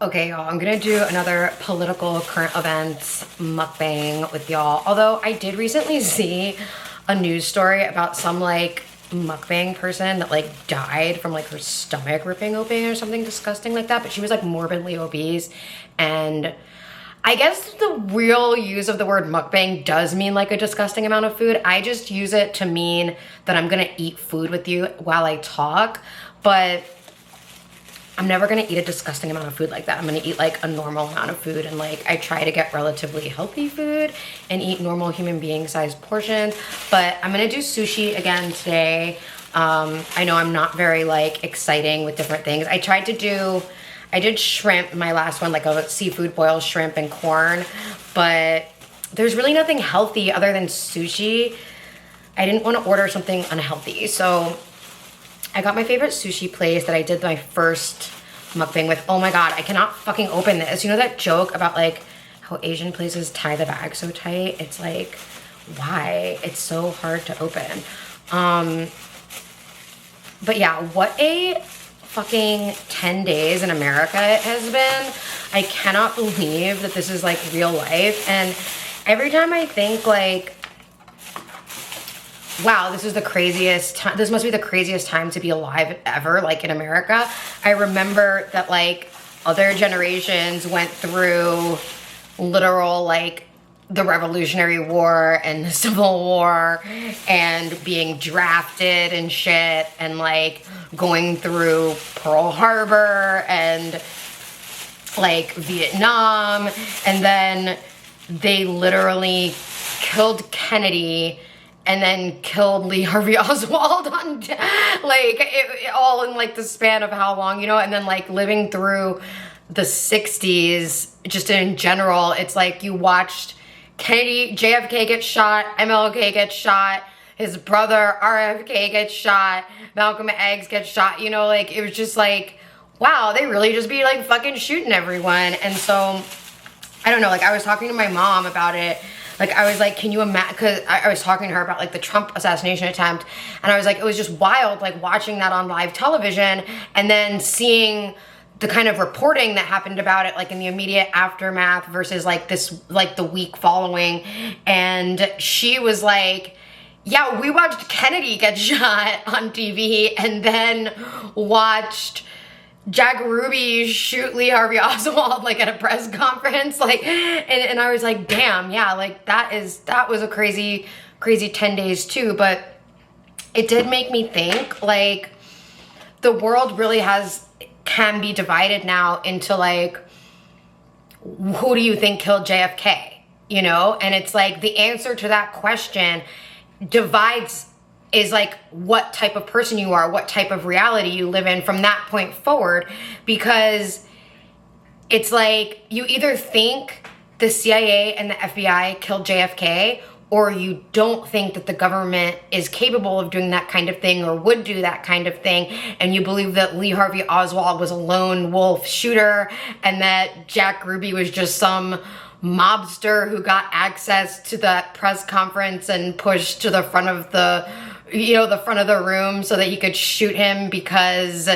Okay, y'all, I'm gonna do another political current events mukbang with y'all. Although I did recently see a news story about some like mukbang person that like died from like her stomach ripping open or something disgusting like that, but she was like morbidly obese. And I guess the real use of the word mukbang does mean like a disgusting amount of food. I just use it to mean that I'm gonna eat food with you while I talk, but I'm never gonna eat a disgusting amount of food like that. I'm gonna eat like a normal amount of food, and like I try to get relatively healthy food and eat normal human being sized portions. But I'm gonna do sushi again today. I know I'm not very like exciting with different things. I did shrimp, my last one, like a seafood boil shrimp and corn, but there's really nothing healthy other than sushi. I didn't want to order something unhealthy, so I got my favorite sushi place that I did my first mukbang with. Oh my god, I cannot fucking open this. You know that joke about like how Asian places tie the bag so tight? It's like, why? It's so hard to open. But yeah, what a fucking 10 days in America it has been. I cannot believe that this is like real life. And every time I think like, wow, this is the craziest time. This must be the craziest time to be alive ever, like in America. I remember that like other generations went through literal like the Revolutionary War and the Civil War and being drafted and shit and like going through Pearl Harbor and like Vietnam, and then they literally killed Kennedy and then killed Lee Harvey Oswald on like all in like the span of how long, you know? And then like living through the 60s just in general, it's like you watched Kennedy, JFK get shot, MLK gets shot, his brother RFK gets shot, Malcolm X gets shot, you know? Like it was just like, wow, they really just be like fucking shooting everyone. And so I don't know, like I was talking to my mom about it. Like, I was like, can you imagine, because I was talking to her about, like, the Trump assassination attempt, and I was like, it was just wild, like, watching that on live television, and then seeing the kind of reporting that happened about it, like, in the immediate aftermath versus, like, this, like, the week following, and she was like, yeah, we watched Kennedy get shot on TV, and then watched Jack Ruby shoot Lee Harvey Oswald like at a press conference, like, and I was like, damn, yeah, like that was a crazy 10 days too. But it did make me think like the world really can be divided now into like, who do you think killed JFK, you know? And it's like the answer to that question is like what type of person you are, what type of reality you live in from that point forward, because it's like you either think the CIA and the FBI killed JFK, or you don't think that the government is capable of doing that kind of thing or would do that kind of thing, and you believe that Lee Harvey Oswald was a lone wolf shooter and that Jack Ruby was just some mobster who got access to that press conference and pushed to the front of the room so that he could shoot him because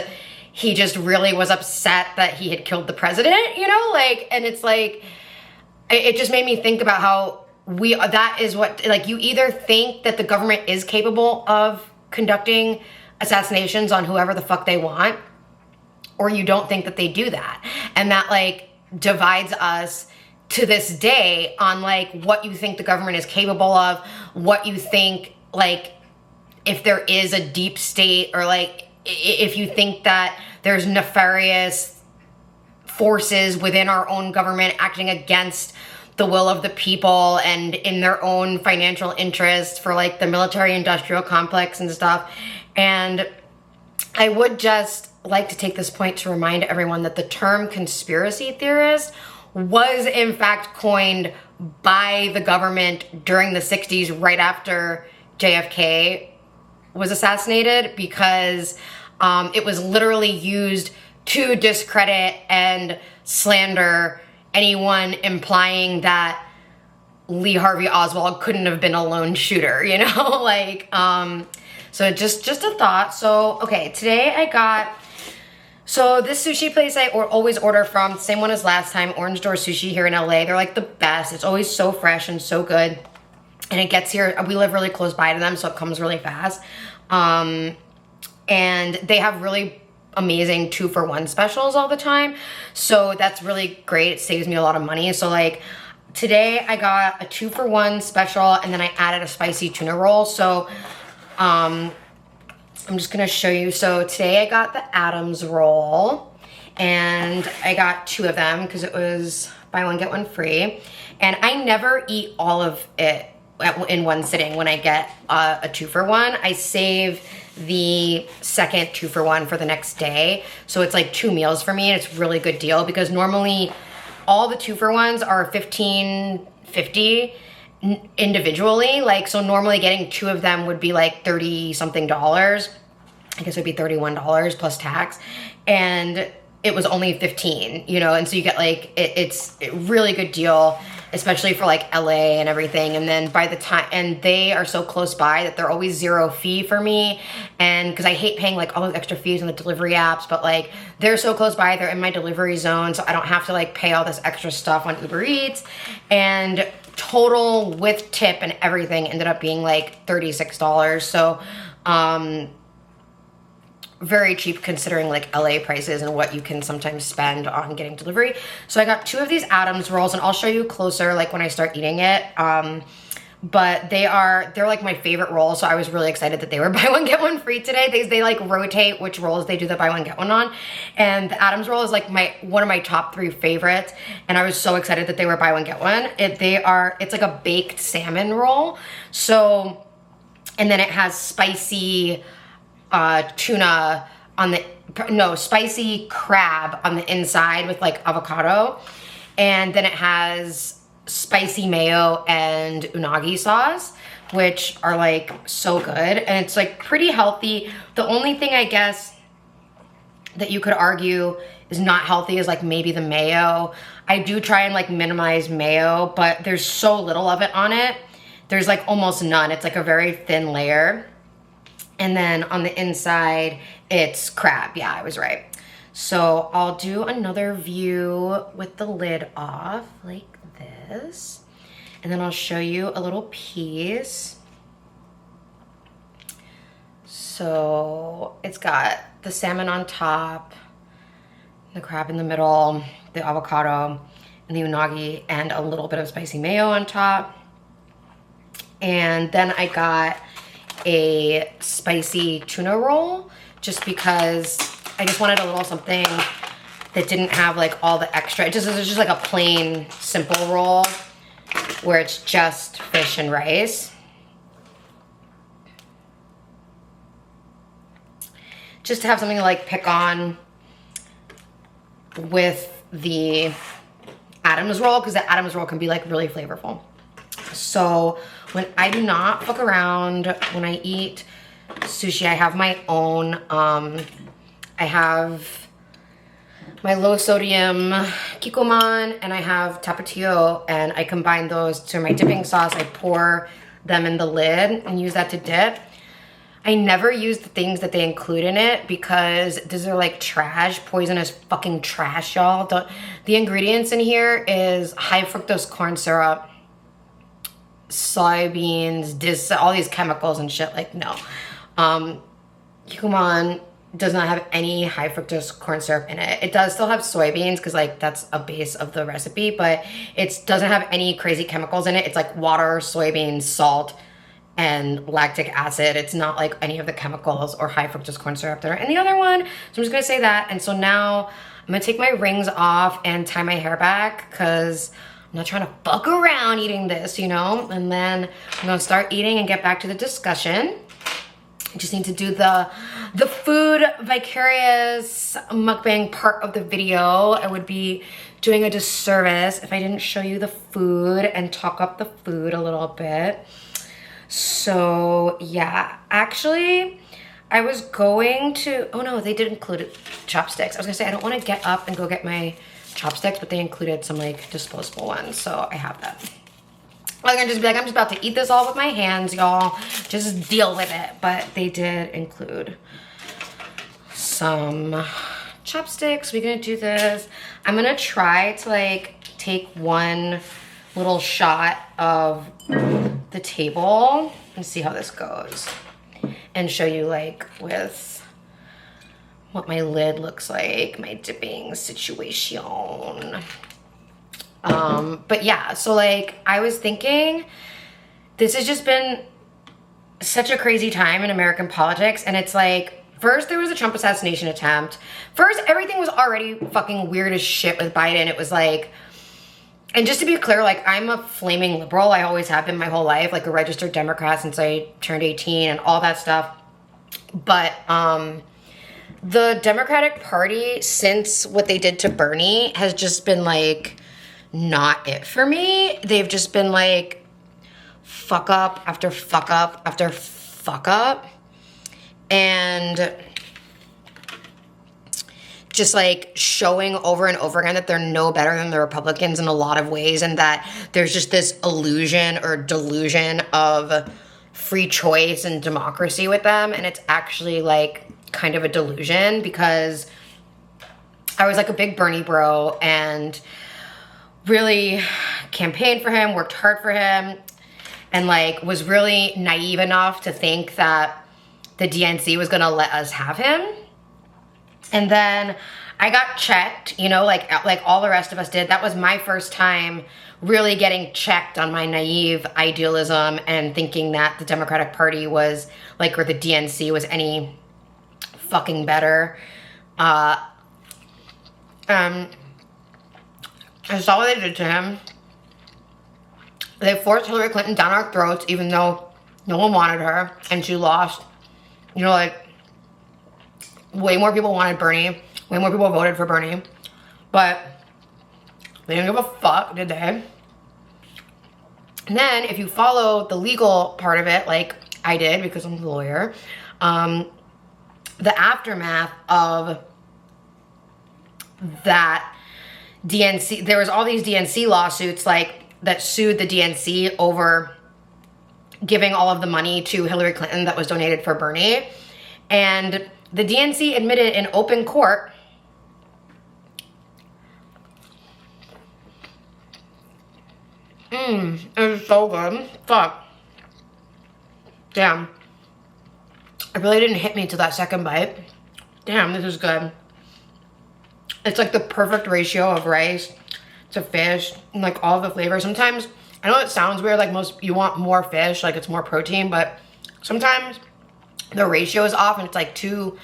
he just really was upset that he had killed the president, you know? Like, and it's like, it just made me think about how that is what, like, you either think that the government is capable of conducting assassinations on whoever the fuck they want, or you don't think that they do that. And that, like, divides us to this day on, like, what you think the government is capable of, what you think, like, if there is a deep state, or like if you think that there's nefarious forces within our own government acting against the will of the people and in their own financial interests for like the military industrial complex and stuff. And I would just like to take this point to remind everyone that the term conspiracy theorist was in fact coined by the government during the 60s, right after JFK was assassinated, because it was literally used to discredit and slander anyone implying that Lee Harvey Oswald couldn't have been a lone shooter, you know? Like, so just a thought. So, okay, today I got So this sushi place I always order from, same one as last time, Orange Door Sushi here in LA. They're like the best. It's always so fresh and so good. And it gets here, we live really close by to them, so it comes really fast. And they have really amazing 2-for-1 specials all the time. So that's really great. It saves me a lot of money. So like today I got a 2-for-1 special and then I added a spicy tuna roll. So I'm just gonna show you. So today I got the Adams roll and I got 2 of them because it was buy one, get one free. And I never eat all of it in one sitting when I get a 2-for-1. I save the second 2-for-1 for the next day. So it's like 2 meals for me and it's a really good deal because normally all the 2-for-1s are $15.50 individually. Like, so normally getting 2 of them would be like 30 something dollars. I guess it would be $31 plus tax. And it was only 15, you know? And so you get like, it's a really good deal, especially for like LA and everything. And then by the time, and they are so close by that they're always 0 fee for me. And because I hate paying like all those extra fees on the delivery apps, but like they're so close by, they're in my delivery zone. So I don't have to like pay all this extra stuff on Uber Eats. And total with tip and everything ended up being like $36. So, very cheap considering like LA prices and what you can sometimes spend on getting delivery. So I got 2 of these Adams rolls and I'll show you closer like when I start eating it. But they're like my favorite rolls. So I was really excited that they were buy one, get one free today. They like rotate which rolls they do the buy one, get one on. And the Adams roll is like one of my top 3 favorites. And I was so excited that they were buy one, get one. It's like a baked salmon roll. So, and then it has spicy tuna on spicy crab on the inside with like avocado. And then it has spicy mayo and unagi sauce, which are like so good. And it's like pretty healthy. The only thing I guess that you could argue is not healthy is like maybe the mayo. I do try and like minimize mayo, but there's so little of it on it. There's like almost none. It's like a very thin layer. And then on the inside, it's crab. Yeah, I was right. So I'll do another view with the lid off like this. And then I'll show you a little piece. So it's got the salmon on top, the crab in the middle, the avocado, and the unagi, and a little bit of spicy mayo on top. And then I got a spicy tuna roll just because I just wanted a little something that didn't have like all the extra. It's just like a plain simple roll where it's just fish and rice. Just to have something to like pick on with the Adams roll, because the Adams roll can be like really flavorful. So when I do not fuck around, when I eat sushi, I have my own, I have my low sodium kikkoman and I have tapatio, and I combine those to my dipping sauce. I pour them in the lid and use that to dip. I never use the things that they include in it because these are like trash, poisonous fucking trash, y'all. The ingredients in here is high fructose corn syrup, soybeans, all these chemicals and shit. Like, no. Kikkoman does not have any high fructose corn syrup in it. It does still have soybeans because like that's a base of the recipe, but it doesn't have any crazy chemicals in it. It's like water, soybeans, salt, and lactic acid. It's not like any of the chemicals or high fructose corn syrup that are in the other one. So I'm just gonna say that. And so now I'm gonna take my rings off and tie my hair back because I'm not trying to fuck around eating this, you know? And then I'm gonna start eating and get back to the discussion. I just need to do the food vicarious mukbang part of the video. I would be doing a disservice if I didn't show you the food and talk up the food a little bit. So yeah, actually I was going to, oh no, they did include chopsticks. I was gonna say I don't wanna get up and go get my chopsticks, but they included some like disposable ones, so I have that. I'm gonna just be like, I'm just about to eat this all with my hands, y'all. Just deal with it. But they did include some chopsticks. We're gonna do this. I'm gonna try to like take one little shot of the table and see how this goes. And show you like with what my lid looks like, my dipping situation. But yeah, so like I was thinking, this has just been such a crazy time in American politics. And it's like, first there was a Trump assassination attempt. First, everything was already fucking weird as shit with Biden. It was like, and just to be clear, like I'm a flaming liberal. I always have been my whole life, like a registered Democrat since I turned 18 and all that stuff. But the Democratic Party, since what they did to Bernie, has just been like not it for me. They've just been like fuck up after fuck up after fuck up. And just like showing over and over again that they're no better than the Republicans in a lot of ways, and that there's just this illusion or delusion of free choice and democracy with them. And it's actually like kind of a delusion, because I was like a big Bernie bro and really campaigned for him, worked hard for him, and like was really naive enough to think that the DNC was gonna let us have him. And then I got checked, you know, like all the rest of us did. That was my first time really getting checked on my naive idealism and thinking that the Democratic Party was like, or the DNC was any fucking better. I saw what they did to him. They forced Hillary Clinton down our throats, even though no one wanted her and she lost. You know, like, way more people wanted Bernie. Way more people voted for Bernie. But they didn't give a fuck, did they? And then if you follow the legal part of it, like I did because I'm a lawyer, the aftermath of that DNC, there was all these DNC lawsuits like that sued the DNC over giving all of the money to Hillary Clinton that was donated for Bernie. And the DNC admitted in open court it was so good. Fuck. Damn. It really didn't hit me to that second bite. Damn, this is good. It's like the perfect ratio of rice to fish and like all the flavors. Sometimes, I know it sounds weird, like you want more fish, like it's more protein, but sometimes the ratio is off and it's like too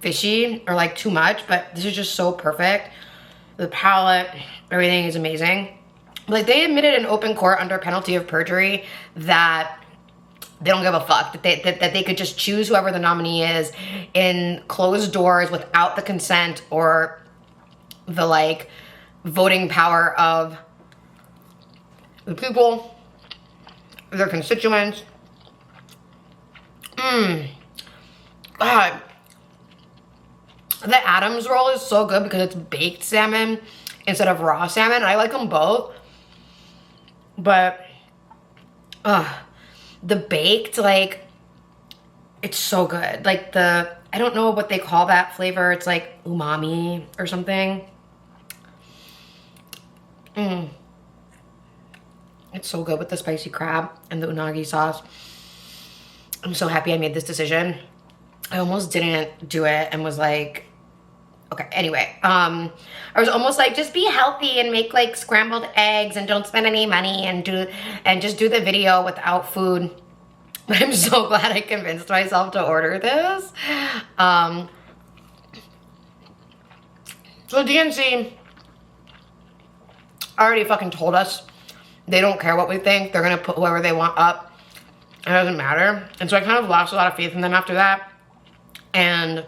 fishy or like too much, but this is just so perfect. The palate, everything is amazing. Like they admitted in open court under penalty of perjury that they don't give a fuck, that they could just choose whoever the nominee is in closed doors without the consent or the like voting power of the people, their constituents. God. The Adams roll is so good because it's baked salmon instead of raw salmon. I like them both. But, the baked, like, it's so good. Like I don't know what they call that flavor. It's like umami or something. It's so good with the spicy crab and the unagi sauce. I'm so happy I made this decision. I almost didn't do it and was like, okay, anyway. I was almost like, just be healthy and make like scrambled eggs and don't spend any money and just do the video without food. But I'm so glad I convinced myself to order this. So DNC already fucking told us they don't care what we think. They're gonna put whoever they want up. It doesn't matter. And so I kind of lost a lot of faith in them after that. And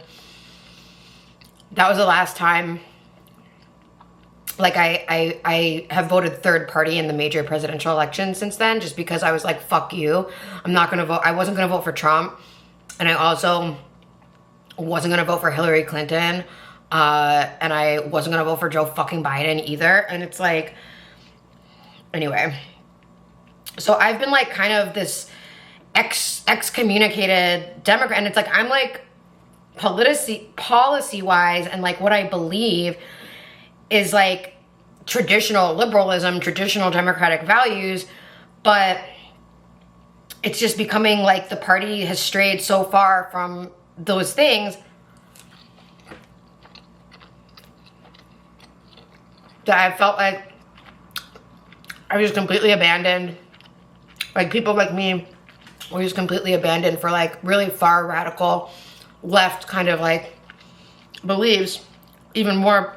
that was the last time, like I have voted third party in the major presidential election since then, just because I was like, fuck you. I'm not gonna vote. I wasn't gonna vote for Trump. And I also wasn't gonna vote for Hillary Clinton. And I wasn't gonna vote for Joe fucking Biden either. And it's like, anyway. So I've been like kind of this excommunicated Democrat. And it's like, I'm like policy-wise, and like what I believe is like traditional liberalism, traditional democratic values, but it's just becoming like the party has strayed so far from those things that I felt like I was just completely abandoned. Like people like me were just completely abandoned for like really far radical left kind of like beliefs, even more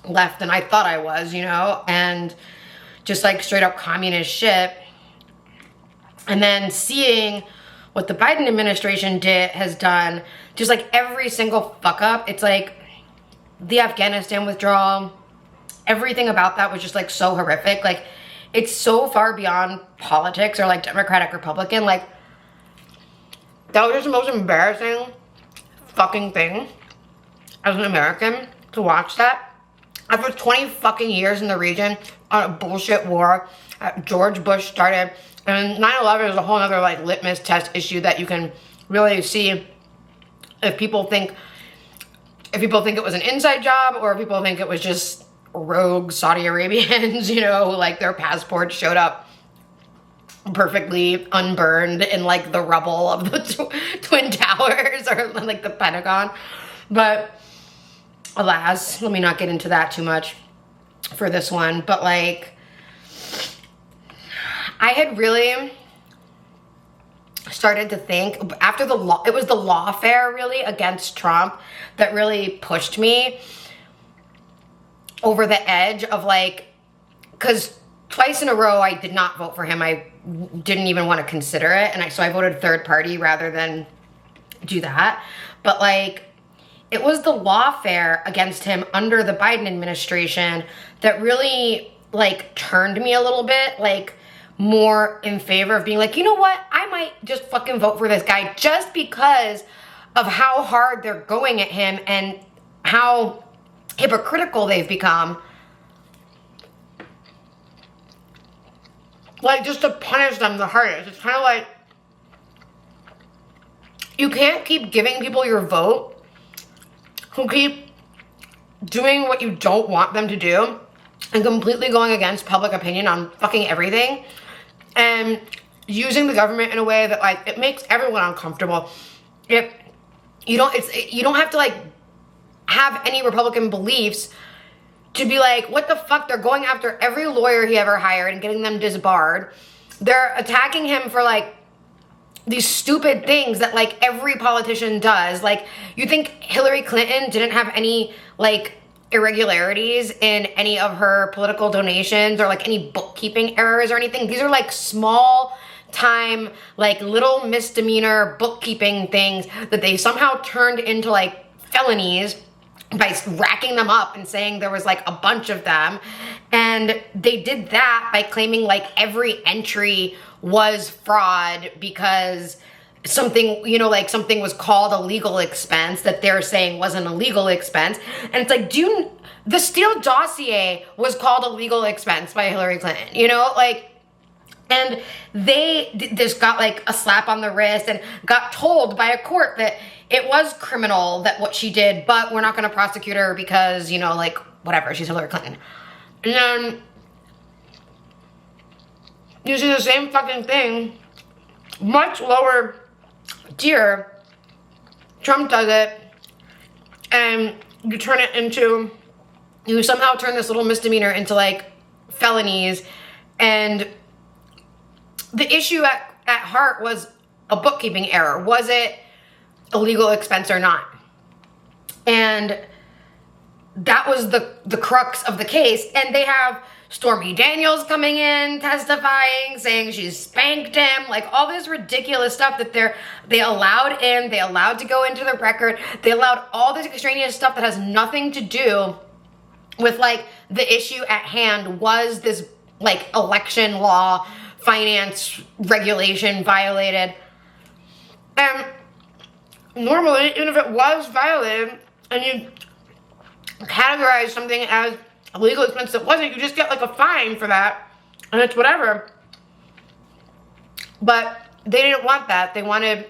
left than I thought I was, you know, and just like straight up communist shit. And then seeing what the Biden administration has done, just like every single fuck up, it's like the Afghanistan withdrawal, everything about that was just like so horrific. Like it's so far beyond politics or like Democratic, Republican. Like that was just the most embarrassing fucking thing as an American to watch that. After 20 fucking years in the region on a bullshit war George Bush started, and 9/11 is a whole other like litmus test issue that you can really see if people think it was an inside job or if people think it was just rogue Saudi Arabians, you know, like their passports showed up perfectly unburned in like the rubble of the Twin Towers or like the Pentagon. But alas, let me not get into that too much for this one. But like, I had really started to think after it was the lawfare really against Trump that really pushed me over the edge of like, because twice in a row I did not vote for him. I didn't even want to consider it. And so I voted third party rather than do that. But like, it was the lawfare against him under the Biden administration that really like turned me a little bit like more in favor of being like, you know what? I might just fucking vote for this guy just because of how hard they're going at him and how hypocritical they've become. Like just to punish them the hardest. It's kind of like you can't keep giving people your vote who keep doing what you don't want them to do and completely going against public opinion on fucking everything and using the government in a way that like it makes everyone uncomfortable. If you don't have to like have any Republican beliefs to be like, what the fuck? They're going after every lawyer he ever hired and getting them disbarred. They're attacking him for like these stupid things that like every politician does. Like, you think Hillary Clinton didn't have any like irregularities in any of her political donations or like any bookkeeping errors or anything? These are like small time, like little misdemeanor bookkeeping things that they somehow turned into like felonies by racking them up and saying there was like a bunch of them. And they did that by claiming like every entry was fraud because something, you know, like something was called a legal expense that they're saying wasn't a legal expense. And it's like, the Steele dossier was called a legal expense by Hillary Clinton, you know, like, and they just got like a slap on the wrist and got told by a court that it was criminal that what she did, but we're not going to prosecute her because, you know, like whatever, she's Hillary Clinton. And then you see the same fucking thing, much lower tier. Trump does it, and you turn it into, you somehow turn this little misdemeanor into like felonies. And the issue at heart was a bookkeeping error. Was it a legal expense or not? And that was the crux of the case. And they have Stormy Daniels coming in, testifying, saying she spanked him, like all this ridiculous stuff that they allowed in, they allowed to go into the record. They allowed all this extraneous stuff that has nothing to do with like the issue at hand. Was this like election law, finance regulation violated? And normally, even if it was violated and you categorize something as a legal expense that wasn't, you just get like a fine for that and it's whatever. But they didn't want that. They wanted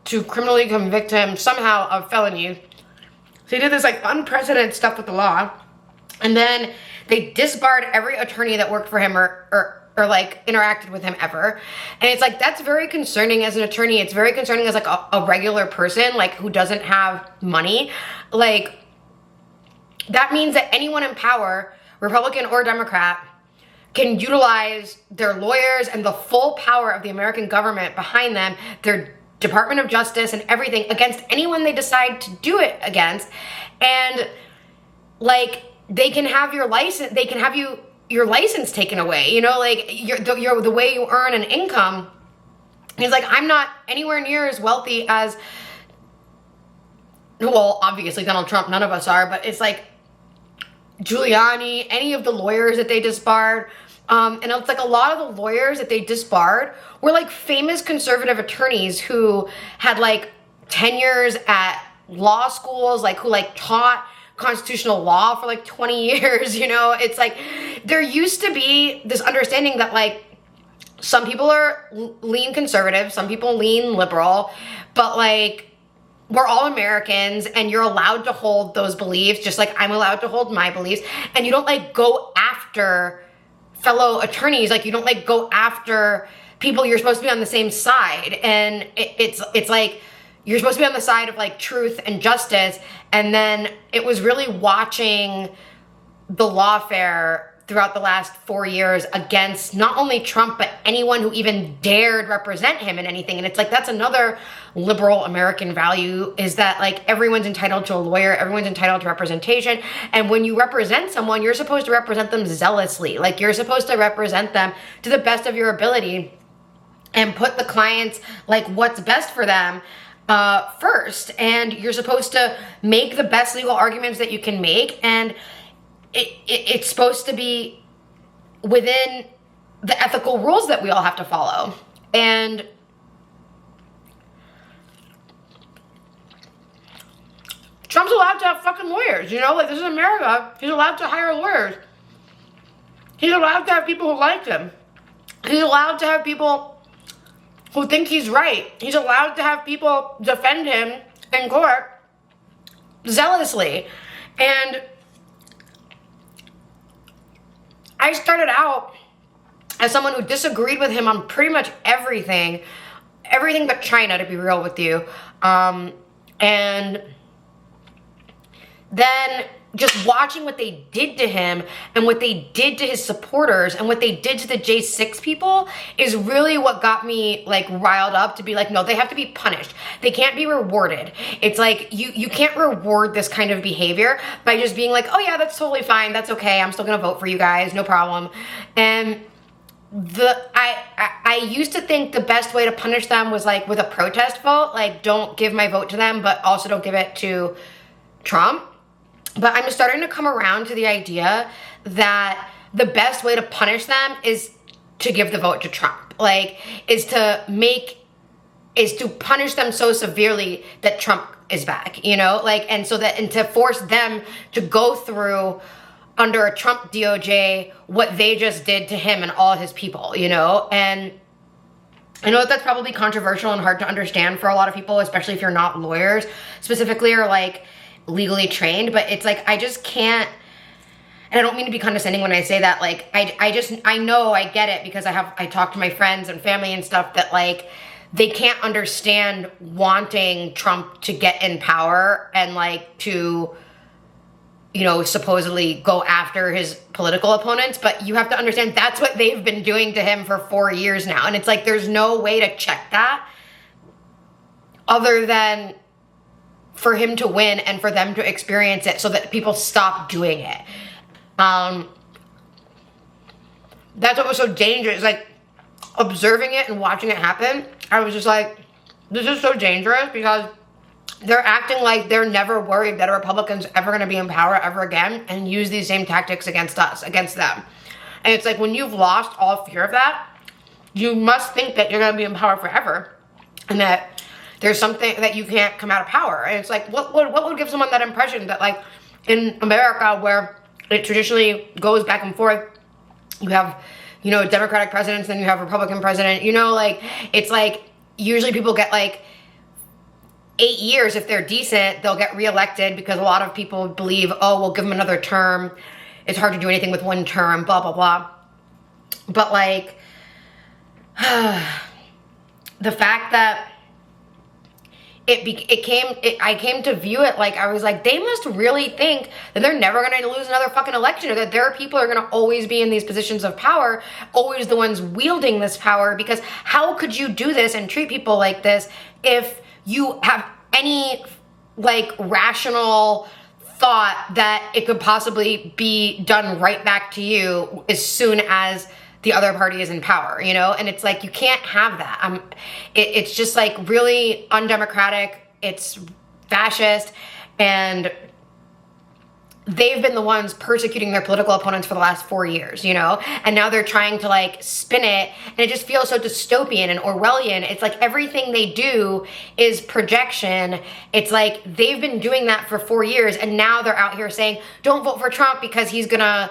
to criminally convict him somehow of felony. So he did this like unprecedented stuff with the law. And then they disbarred every attorney that worked for him or like interacted with him ever. And it's like, that's very concerning as an attorney. It's very concerning as like a regular person, like who doesn't have money. Like, that means that anyone in power, Republican or Democrat, can utilize their lawyers and the full power of the American government behind them, their Department of Justice and everything, against anyone they decide to do it against. And like, they can have your license, they can have your license taken away, you know, like the way you earn an income. He's like, I'm not anywhere near as wealthy as, well, obviously Donald Trump, none of us are, but it's like Giuliani, any of the lawyers that they disbarred. And it's like a lot of the lawyers that they disbarred were like famous conservative attorneys who had like tenures at law schools, like who like taught constitutional law for like 20 years, you know. It's like there used to be this understanding that like some people are lean conservative, some people lean liberal, but like we're all Americans and you're allowed to hold those beliefs just like I'm allowed to hold my beliefs. And you don't like go after fellow attorneys, like you don't like go after people. You're supposed to be on the same side. And it's like you're supposed to be on the side of like truth and justice. And then it was really watching the lawfare throughout the last 4 years against not only Trump, but anyone who even dared represent him in anything. And it's like, that's another liberal American value, is that like everyone's entitled to a lawyer, everyone's entitled to representation. And when you represent someone, you're supposed to represent them zealously. Like you're supposed to represent them to the best of your ability and put the clients, like what's best for them, first. And you're supposed to make the best legal arguments that you can make. And it's supposed to be within the ethical rules that we all have to follow. And Trump's allowed to have fucking lawyers, you know? Like, this is America. He's allowed to hire lawyers. He's allowed to have people who like him. He's allowed to have people who think he's right. He's allowed to have people defend him in court zealously. And I started out as someone who disagreed with him on pretty much everything but China, to be real with you. And then just watching what they did to him and what they did to his supporters and what they did to the J6 people is really what got me like riled up to be like, no, they have to be punished. They can't be rewarded. It's like, you can't reward this kind of behavior by just being like, oh yeah, that's totally fine. That's okay. I'm still gonna vote for you guys. No problem. And I used to think the best way to punish them was like with a protest vote, like don't give my vote to them, but also don't give it to Trump. But I'm starting to come around to the idea that the best way to punish them is to give the vote to Trump. Like, is to punish them so severely that Trump is back, you know? Like, and to force them to go through under a Trump DOJ what they just did to him and all his people, you know? And I know that that's probably controversial and hard to understand for a lot of people, especially if you're not lawyers specifically or like legally trained, but it's like, I just can't, and I don't mean to be condescending when I say that, like, I know I get it because I talk to my friends and family and stuff that like, they can't understand wanting Trump to get in power and like to, you know, supposedly go after his political opponents, but you have to understand that's what they've been doing to him for 4 years now. And it's like, there's no way to check that other than for him to win and for them to experience it so that people stop doing it. That's what was so dangerous. Like, observing it and watching it happen, I was just like, this is so dangerous because they're acting like they're never worried that a Republican's ever going to be in power ever again and use these same tactics against us, against them. And it's like, when you've lost all fear of that, you must think that you're going to be in power forever and that there's something that you can't come out of power. And it's like, what would give someone that impression that like in America where it traditionally goes back and forth, you have, you know, Democratic presidents, then you have Republican president, you know, like, it's like, usually people get like 8 years, if they're decent, they'll get reelected because a lot of people believe, oh, we'll give them another term. It's hard to do anything with one term, blah, blah, blah. But like, the fact that I came to view it like, I was like, they must really think that they're never gonna lose another fucking election, or that their people are gonna always be in these positions of power, always the ones wielding this power, because how could you do this and treat people like this if you have any like rational thought that it could possibly be done right back to you as soon as the other party is in power, you know? And it's like, you can't have that. It's just like really undemocratic. It's fascist, and they've been the ones persecuting their political opponents for the last 4 years, you know? And now they're trying to like spin it, and it just feels so dystopian and Orwellian. It's like everything they do is projection. It's like they've been doing that for 4 years, and now they're out here saying, don't vote for Trump because he's gonna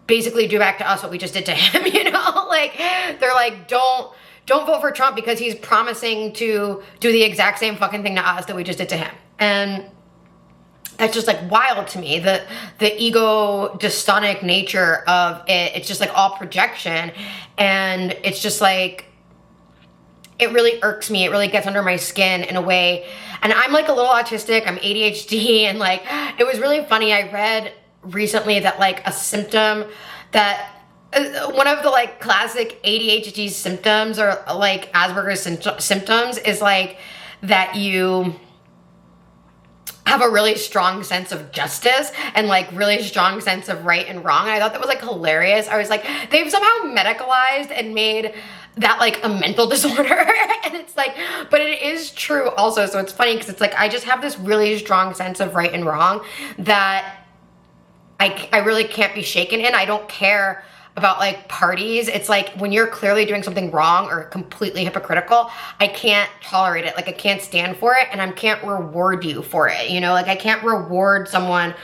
basically do back to us what we just did to him, you know? Like, they're like, don't vote for Trump because he's promising to do the exact same fucking thing to us that we just did to him. And that's just like wild to me, the ego dystonic nature of it. It's just like all projection, and it's just like, it really irks me. It really gets under my skin in a way. And I'm like a little autistic, I'm ADHD, and like, it was really funny. I read recently that like a symptom that one of the like classic ADHD symptoms, or like Asperger's symptoms, is like that you have a really strong sense of justice and like really strong sense of right and wrong. And I thought that was like hilarious. I was like, they've somehow medicalized and made that like a mental disorder. And it's like, but it is true also. So it's funny because it's like, I just have this really strong sense of right and wrong that I really can't be shaken in. I don't care about like parties. It's like when you're clearly doing something wrong or completely hypocritical, I can't tolerate it. Like, I can't stand for it, and I can't reward you for it. You know, like I can't reward someone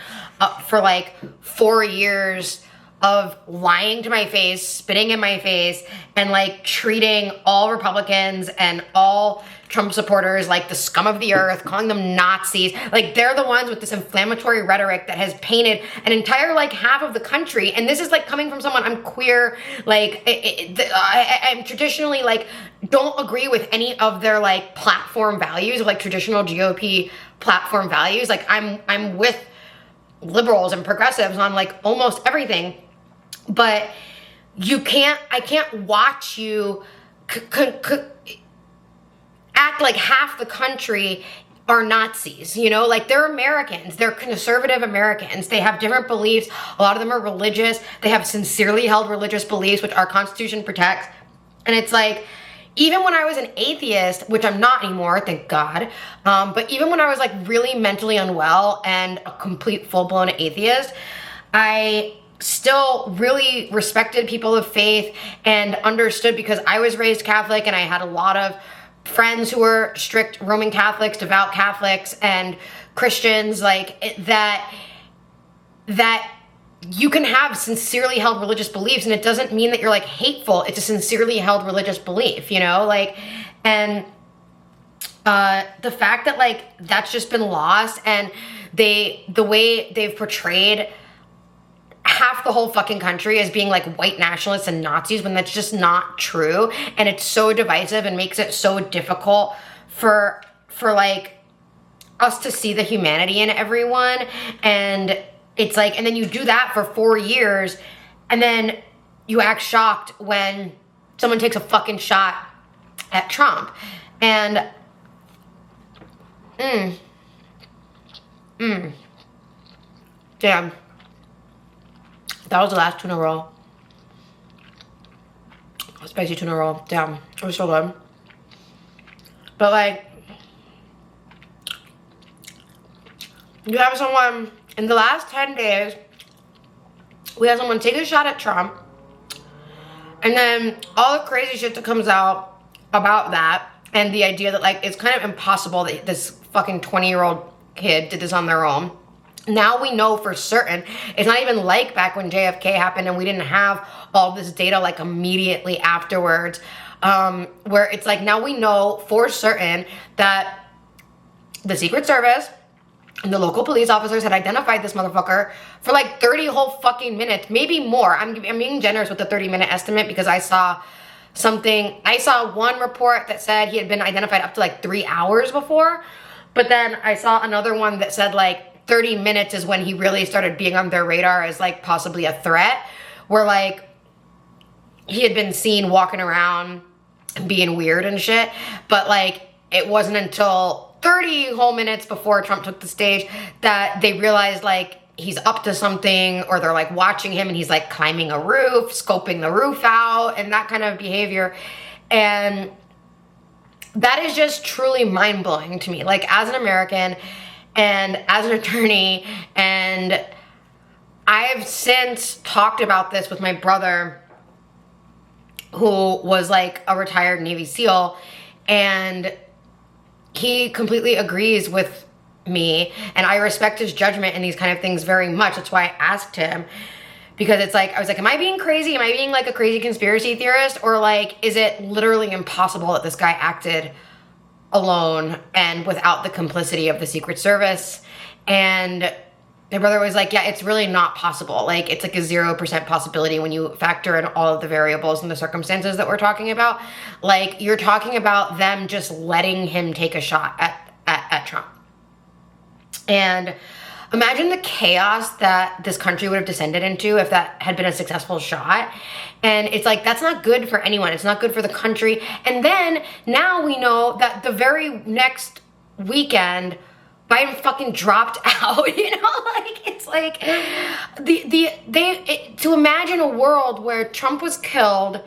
for like 4 years of lying to my face, spitting in my face, and like treating all Republicans and all Trump supporters like the scum of the earth, calling them Nazis. Like, they're the ones with this inflammatory rhetoric that has painted an entire like half of the country. And this is like coming from someone, I'm queer, like I'm traditionally like don't agree with any of their like platform values, of like traditional GOP platform values. Like I'm with liberals and progressives on like almost everything, but I can't watch you act like half the country are Nazis, you know? Like, they're Americans. They're conservative Americans. They have different beliefs. A lot of them are religious. They have sincerely held religious beliefs, which our Constitution protects. And it's like, even when I was an atheist, which I'm not anymore, thank God, but even when I was like really mentally unwell and a complete full-blown atheist, I still really respected people of faith and understood, because I was raised Catholic and I had a lot of friends who were strict Roman Catholics, devout Catholics, and Christians, like that you can have sincerely held religious beliefs, and it doesn't mean that you're like hateful. It's a sincerely held religious belief, you know? Like, and the fact that like that's just been lost, and the way they've portrayed half the whole fucking country as being like white nationalists and Nazis, when that's just not true. And it's so divisive and makes it so difficult for like us to see the humanity in everyone. And it's like, and then you do that for 4 years, and then you act shocked when someone takes a fucking shot at Trump. And damn. That was the last tuna roll. Spicy tuna roll. Damn, it was so good. But like, you have someone, in the last 10 days, we had someone take a shot at Trump, and then all the crazy shit that comes out about that, and the idea that like, it's kind of impossible that this fucking 20-year-old kid did this on their own. Now we know for certain. It's not even like back when JFK happened and we didn't have all this data like immediately afterwards, where it's like, now we know for certain that the Secret Service and the local police officers had identified this motherfucker for like 30 whole fucking minutes, maybe more. I'm being generous with the 30-minute estimate because I saw one report that said he had been identified up to like 3 hours before, but then I saw another one that said like 30 minutes is when he really started being on their radar as like possibly a threat, where like he had been seen walking around being weird and shit, but like it wasn't until 30 whole minutes before Trump took the stage that they realized like he's up to something, or they're like watching him and he's like climbing a roof, scoping the roof out, and that kind of behavior. And that is just truly mind-blowing to me, like as an American and as an attorney. And I've since talked about this with my brother, who was like a retired Navy SEAL, and he completely agrees with me, and I respect his judgment in these kind of things very much. That's why I asked him, because it's like, I was like, am I being crazy? Am I being like a crazy conspiracy theorist? Or like, is it literally impossible that this guy acted alone and without the complicity of the Secret Service? And my brother was like, yeah, it's really not possible. Like, it's like a 0% possibility when you factor in all of the variables and the circumstances that we're talking about. Like, you're talking about them just letting him take a shot at Trump. And imagine the chaos that this country would have descended into if that had been a successful shot. And it's like, that's not good for anyone. It's not good for the country. And then now we know that the very next weekend, Biden fucking dropped out, you know? Like, it's like, to imagine a world where Trump was killed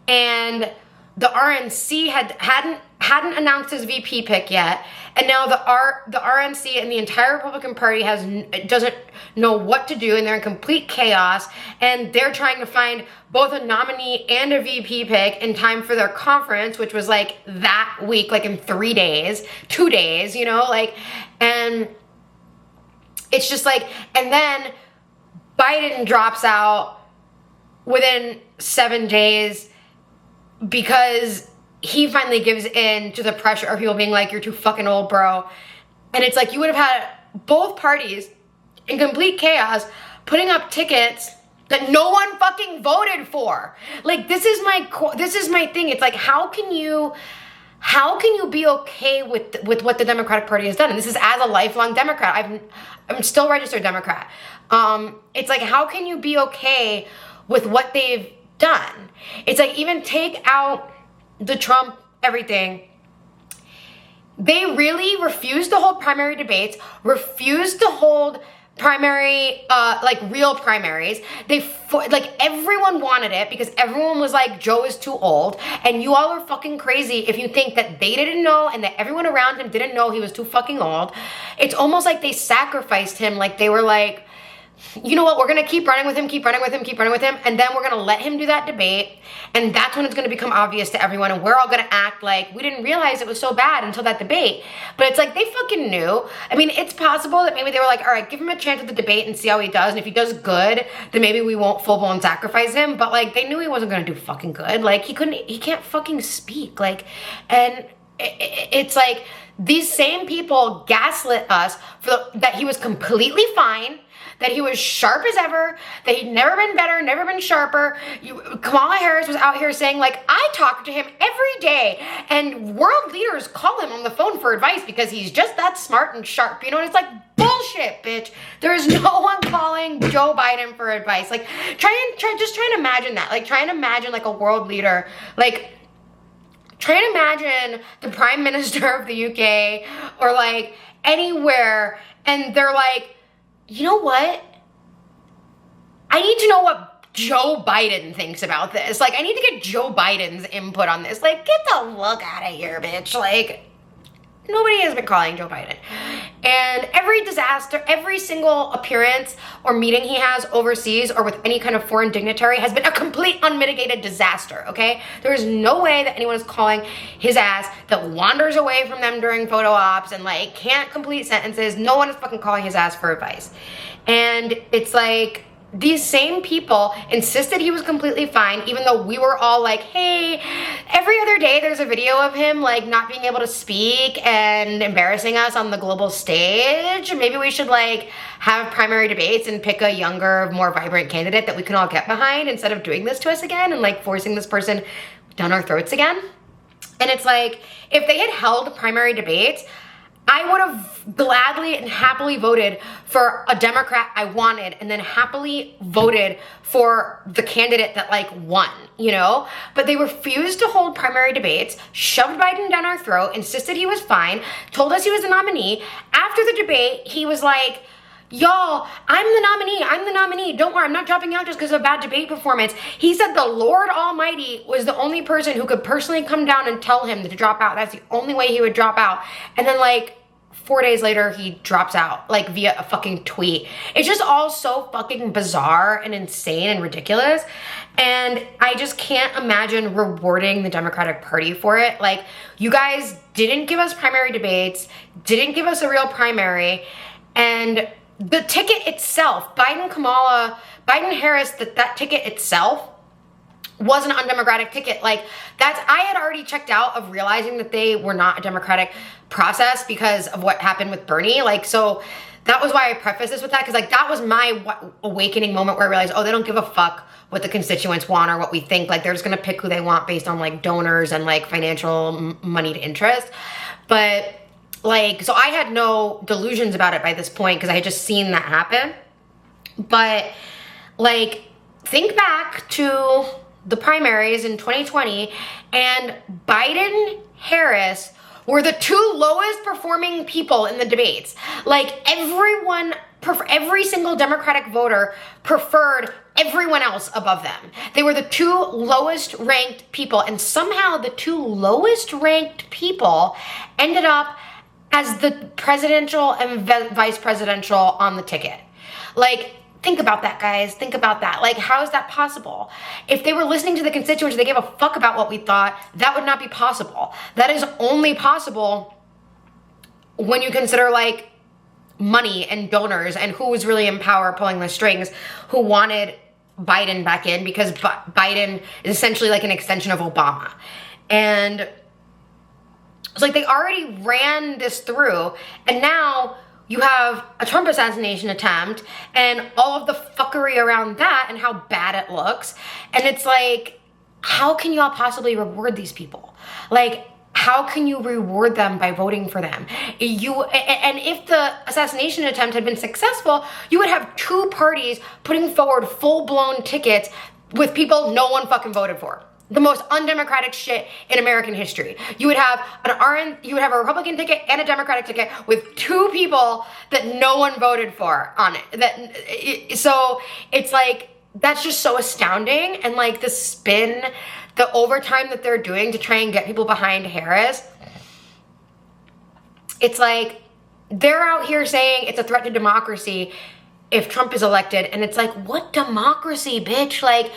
and the RNC hadn't announced his VP pick yet, and now the RNC and the entire Republican Party doesn't know what to do, and they're in complete chaos, and they're trying to find both a nominee and a VP pick in time for their conference, which was like that week, like in 2 days, you know, like, and it's just like, and then Biden drops out within 7 days because he finally gives in to the pressure of people being like, you're too fucking old, bro. And it's like, you would have had both parties in complete chaos putting up tickets that no one fucking voted for. Like, this is my thing. It's like, how can you be okay with what the Democratic Party has done? And this is as a lifelong Democrat. I'm still registered Democrat. It's like, how can you be okay with what they've done? It's like, even take out the Trump everything. They really refused to hold primary debates, refused to hold primary, like real primaries. Like, everyone wanted it because everyone was like, Joe is too old, and you all are fucking crazy if you think that they didn't know and that everyone around him didn't know he was too fucking old. It's almost like they sacrificed him. Like, they were like, you know what, we're gonna keep running with him, and then we're gonna let him do that debate, and that's when it's gonna become obvious to everyone, and we're all gonna act like we didn't realize it was so bad until that debate. But it's like, they fucking knew. I mean, it's possible that maybe they were like, all right, give him a chance at the debate and see how he does, and if he does good, then maybe we won't full-blown sacrifice him. But like, they knew he wasn't gonna do fucking good. Like, he can't fucking speak. Like, and it's like, these same people gaslit us that he was completely fine, that he was sharp as ever, that he'd never been better, never been sharper. Kamala Harris was out here saying, like, I talk to him every day, and world leaders call him on the phone for advice because he's just that smart and sharp, you know? And it's like, bullshit, bitch. There is no one calling Joe Biden for advice. Like, just try and imagine that. Like, try and imagine, like, a world leader, like, try and imagine the Prime Minister of the UK or, like, anywhere, and they're like, you know what? I need to know what Joe Biden thinks about this. Like, I need to get Joe Biden's input on this. Like, get the fuck out of here, bitch. Like, nobody has been calling Joe Biden. And every disaster, every single appearance or meeting he has overseas or with any kind of foreign dignitary has been a complete unmitigated disaster, okay? There is no way that anyone is calling his ass, that wanders away from them during photo ops and like can't complete sentences. No one is fucking calling his ass for advice. And it's like, these same people insisted he was completely fine, even though we were all like, hey, every other day there's a video of him like not being able to speak and embarrassing us on the global stage. Maybe we should like have primary debates and pick a younger, more vibrant candidate that we can all get behind instead of doing this to us again and like forcing this person down our throats again. And it's like, if they had held primary debates, I would have gladly and happily voted for a Democrat I wanted and then happily voted for the candidate that like won, you know? But they refused to hold primary debates, shoved Biden down our throat, insisted he was fine, told us he was the nominee. After the debate, he was like, y'all, I'm the nominee. Don't worry, I'm not dropping out just because of a bad debate performance. He said the Lord Almighty was the only person who could personally come down and tell him to drop out. That's the only way he would drop out. And then like 4 days later, he drops out, like via a fucking tweet. It's just all so fucking bizarre and insane and ridiculous. And I just can't imagine rewarding the Democratic Party for it. Like, you guys didn't give us primary debates, didn't give us a real primary, and the ticket itself, Biden-Harris, that ticket itself was an undemocratic ticket. Like, I had already checked out of realizing that they were not a democratic process because of what happened with Bernie. Like, so that was why I prefaced this with that, because like that was my awakening moment where I realized, oh, they don't give a fuck what the constituents want or what we think. Like, they're just gonna pick who they want based on like donors and like financial moneyed interest. But like, so I had no delusions about it by this point because I had just seen that happen. But like, think back to the primaries in 2020, and Biden, Harris were the two lowest performing people in the debates. Like, every single Democratic voter preferred everyone else above them. They were the two lowest ranked people, and somehow the two lowest ranked people ended up as the presidential and vice presidential on the ticket. Like, think about that, guys. Think about that. Like, how is that possible? If they were listening to the constituents, they gave a fuck about what we thought, that would not be possible. That is only possible when you consider like money and donors and who was really in power pulling the strings, who wanted Biden back in, because Biden is essentially like an extension of Obama. And it's like they already ran this through, and now you have a Trump assassination attempt and all of the fuckery around that and how bad it looks. And it's like, how can y'all possibly reward these people? Like, how can you reward them by voting for them? And if the assassination attempt had been successful, you would have two parties putting forward full-blown tickets with people no one fucking voted for. The most undemocratic shit in American history. You would have a Republican ticket and a Democratic ticket with two people that no one voted for on it. So it's like, that's just so astounding. And like the spin, the overtime that they're doing to try and get people behind Harris, it's like they're out here saying it's a threat to democracy if Trump is elected. And it's like, what democracy, bitch? Like,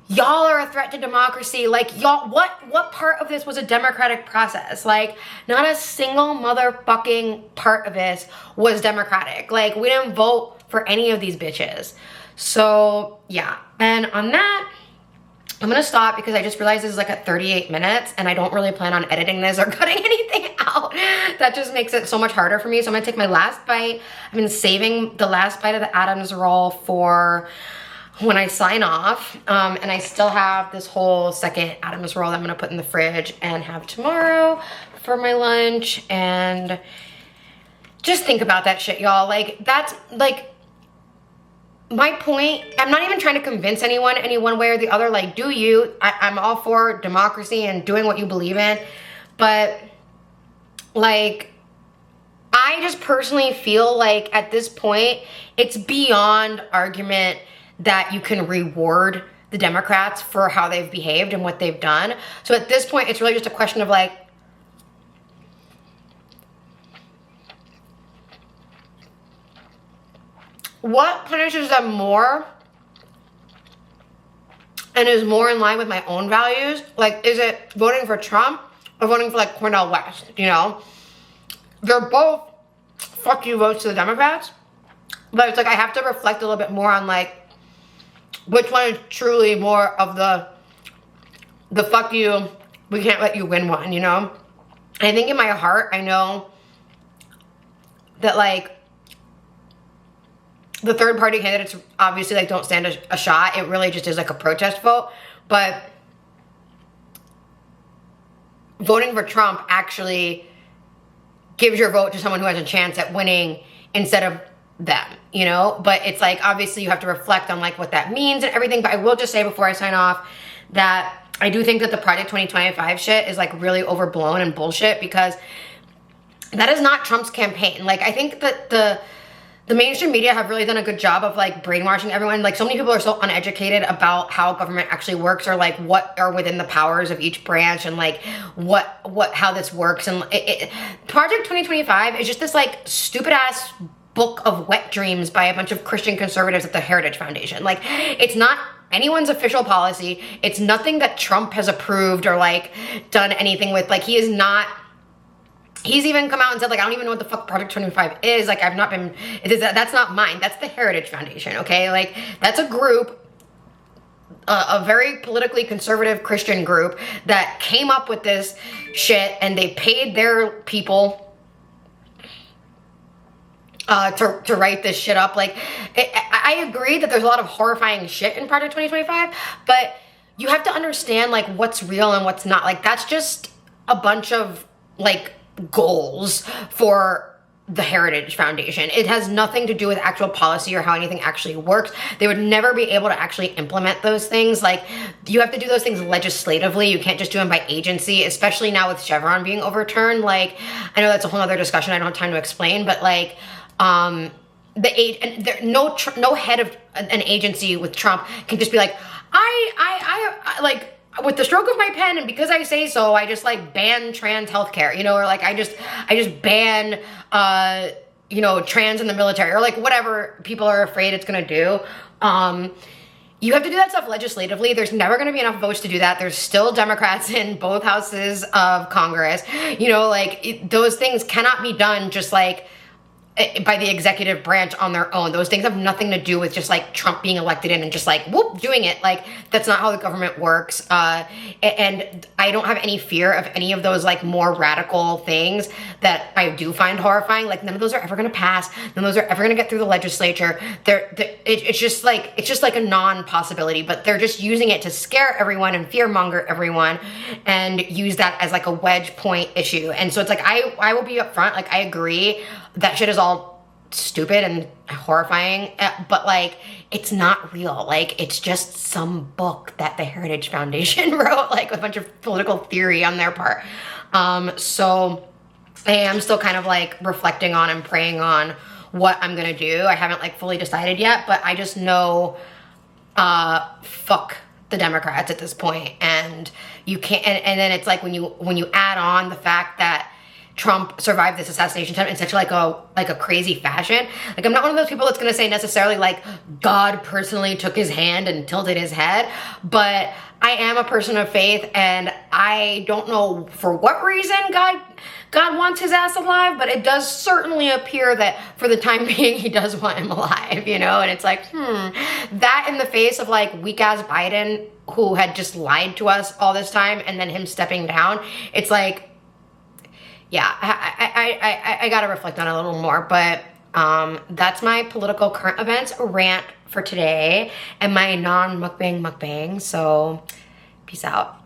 y'all are a threat to democracy. Like, y'all, what part of this was a democratic process? Like, not a single motherfucking part of this was democratic. Like, we didn't vote for any of these bitches. So yeah, and on that, I'm gonna stop because I just realized this is like at 38 minutes and I don't really plan on editing this or cutting anything out. That just makes it so much harder for me. So I'm gonna take my last bite. I've been saving the last bite of the Adams roll for when I sign off, and I still have this whole second Adams roll that I'm gonna put in the fridge and have tomorrow for my lunch. And just think about that shit, y'all. Like, that's like my point. I'm not even trying to convince anyone any one way or the other. Like, do you? I'm all for democracy and doing what you believe in, but like, I just personally feel like at this point it's beyond argument that you can reward the Democrats for how they've behaved and what they've done. So at this point, it's really just a question of like, what punishes them more and is more in line with my own values? Like, is it voting for Trump or voting for like Cornel West, you know? They're both fuck you votes to the Democrats, but it's like I have to reflect a little bit more on like which one is truly more of the fuck you, we can't let you win one, you know? I think in my heart, I know that like the third party candidates obviously like don't stand a shot. It really just is like a protest vote. But voting for Trump actually gives your vote to someone who has a chance at winning instead of them, you know? But it's like, obviously you have to reflect on like what that means and everything. But I will just say before I sign off that I do think that the Project 2025 shit is like really overblown and bullshit, because that is not Trump's campaign. Like, I think that the mainstream media have really done a good job of like brainwashing everyone. Like, so many people are so uneducated about how government actually works, or like what are within the powers of each branch, and like how this works. And Project 2025 is just this like stupid ass book of wet dreams by a bunch of Christian conservatives at the Heritage Foundation. Like, it's not anyone's official policy. It's nothing that Trump has approved or like done anything with. Like, he's even come out and said, like, I don't even know what the fuck Project 25 is. Like, that's not mine. That's the Heritage Foundation, okay? Like, that's a group, a very politically conservative Christian group that came up with this shit, and they paid their people to write this shit up. Like, I agree that there's a lot of horrifying shit in Project 2025, but you have to understand, like, what's real and what's not. Like, that's just a bunch of, like, goals for the Heritage Foundation. It has nothing to do with actual policy or how anything actually works. They would never be able to actually implement those things. Like, you have to do those things legislatively. You can't just do them by agency, especially now with Chevron being overturned. Like, I know that's a whole other discussion I don't have time to explain, but like, no head of an agency with Trump can just be like, I like, with the stroke of my pen, and because I say so, I just like ban trans healthcare, you know, or like I just ban you know, trans in the military, or like whatever people are afraid it's gonna do. You have to do that stuff legislatively. There's never gonna be enough votes to do that. There's still Democrats in both houses of Congress. You know, like those things cannot be done just like by the executive branch on their own. Those things have nothing to do with just like Trump being elected in and just like whoop doing it. Like, that's not how the government works. And I don't have any fear of any of those like more radical things that I do find horrifying. Like, none of those are ever gonna pass. None of those are ever gonna get through the legislature. It's just like a non-possibility, but they're just using it to scare everyone and fear monger everyone and use that as like a wedge point issue. And so it's like, I will be upfront. Like, I agree that shit is all stupid and horrifying, but like, it's not real. Like, it's just some book that the Heritage Foundation wrote, like a bunch of political theory on their part. So I am still kind of like reflecting on and praying on what I'm gonna do. I haven't like fully decided yet, but I just know, fuck the Democrats at this point. And you can't, and then it's like when you add on the fact that Trump survived this assassination attempt in such like a crazy fashion. Like, I'm not one of those people that's gonna say necessarily like God personally took his hand and tilted his head, but I am a person of faith, and I don't know for what reason God wants his ass alive, but it does certainly appear that for the time being he does want him alive, you know? And it's like, that in the face of like weak ass Biden, who had just lied to us all this time, and then him stepping down, it's like, yeah, I gotta reflect on it a little more, but that's my political current events rant for today, and my non-mukbang mukbang, so peace out.